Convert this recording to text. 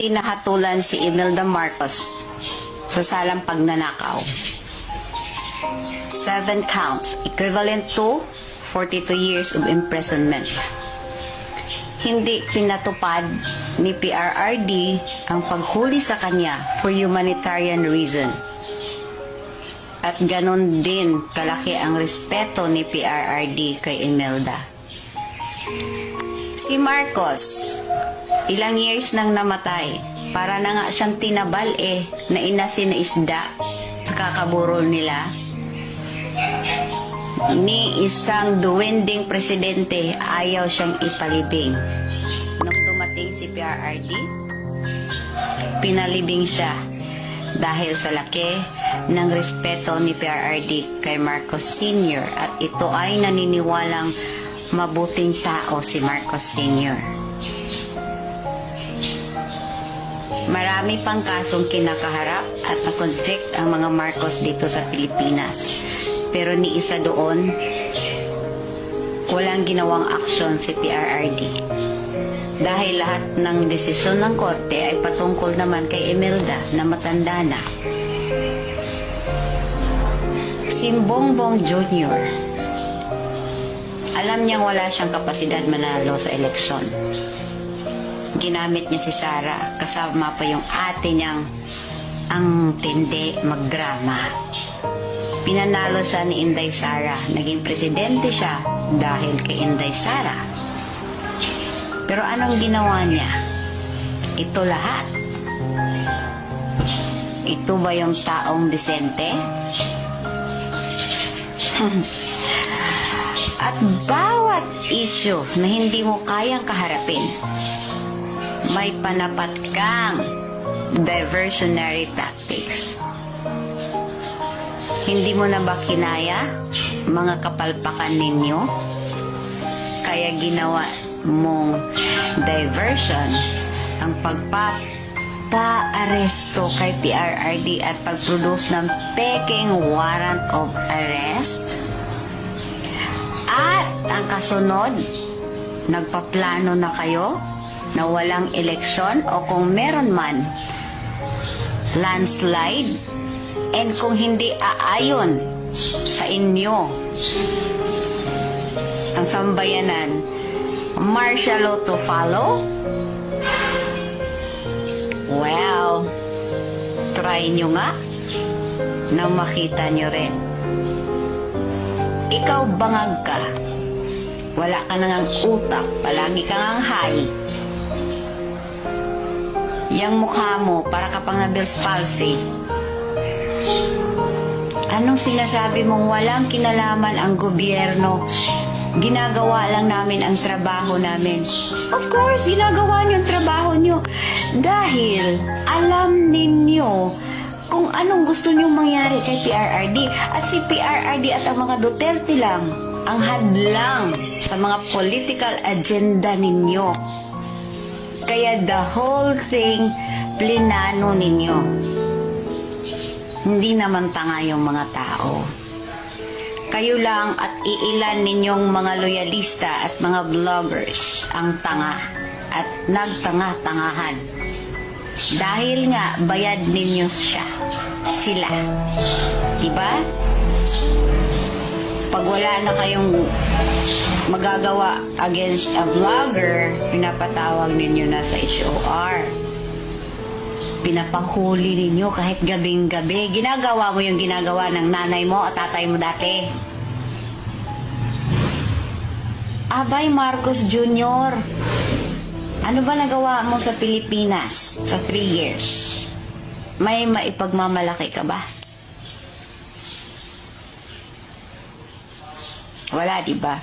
Pinahatulan si Imelda Marcos sa salang pagnanakaw. 7 counts, equivalent to 42 years of imprisonment. Hindi pinatupad ni PRRD ang paghuli sa kanya for humanitarian reason. At ganon din kalaki ang respeto ni PRRD kay Imelda. Si Marcos, ilang years nang namatay, para na nga siyang tinabal na inasin na isda sa kakaburol nila. Ni isang duwending presidente, ayaw siyang ipalibing. Nung dumating si PRRD, pinalibing siya dahil sa laki ng respeto ni PRRD kay Marcos Sr. At ito ay naniniwalang mabuting tao si Marcos Sr. Marami pang kasong kinakaharap at na-convict ang mga Marcos dito sa Pilipinas. Pero ni isa doon, walang ginawang aksyon si PRRD. Dahil lahat ng desisyon ng korte ay patungkol naman kay Imelda na matanda na. Si Bongbong Jr., alam niyang wala siyang kapasidad manalo sa eleksyon. Ginamit niya si Sara, kasama pa yung ate niyang ang tindi magdrama. Pinanalo siya ni Inday Sara. Naging presidente siya dahil kay Inday Sara. Pero anong ginawa niya? Ito lahat. Ito ba yung taong disente? At bawat issue na hindi mo kayang kaharapin, may panapat kang diversionary tactics. Hindi mo na ba kinaya mga kapalpakan ninyo? Kaya ginawa mong diversion ang pagpapa-aresto kay PRRD at pag-produce ng peking warrant of arrest? At ang kasunod, nagpaplano na kayo na walang eleksyon o kung meron man, landslide, and kung hindi aayon sa inyo ang sambayanan, martial law to follow? Well, try nyo nga na makita nyo rin. Ikaw bangag ka, wala ka nang utak, palagi ka ngang high. Yang mukha mo, para ka pang na-Bell's palsy. Anong sinasabi mong walang kinalaman ang gobyerno? Ginagawa lang namin ang trabaho namin. Of course, ginagawa niyo ang trabaho niyo. Dahil alam ninyo kung anong gusto niyong mangyari kay PRRD. At si PRRD at ang mga Duterte lang ang hadlang sa mga political agenda ninyo. Kaya the whole thing, plinano ninyo. Hindi naman tanga yung mga tao. Kayo lang at iilan ninyong mga loyalista at mga vloggers ang tanga at nagtanga-tangahan. Dahil nga, bayad ninyo sila. Diba? Pag wala na kayong magagawa against a vlogger, pinapatawag ninyo na sa HOR. Pinapahuli ninyo kahit gabing-gabi. Ginagawa mo yung ginagawa ng nanay mo at tatay mo dati. Abay, Marcos Jr., ano ba nagawa mo sa Pilipinas sa 3 years? May maipagmamalaki ka ba? Wala, diba?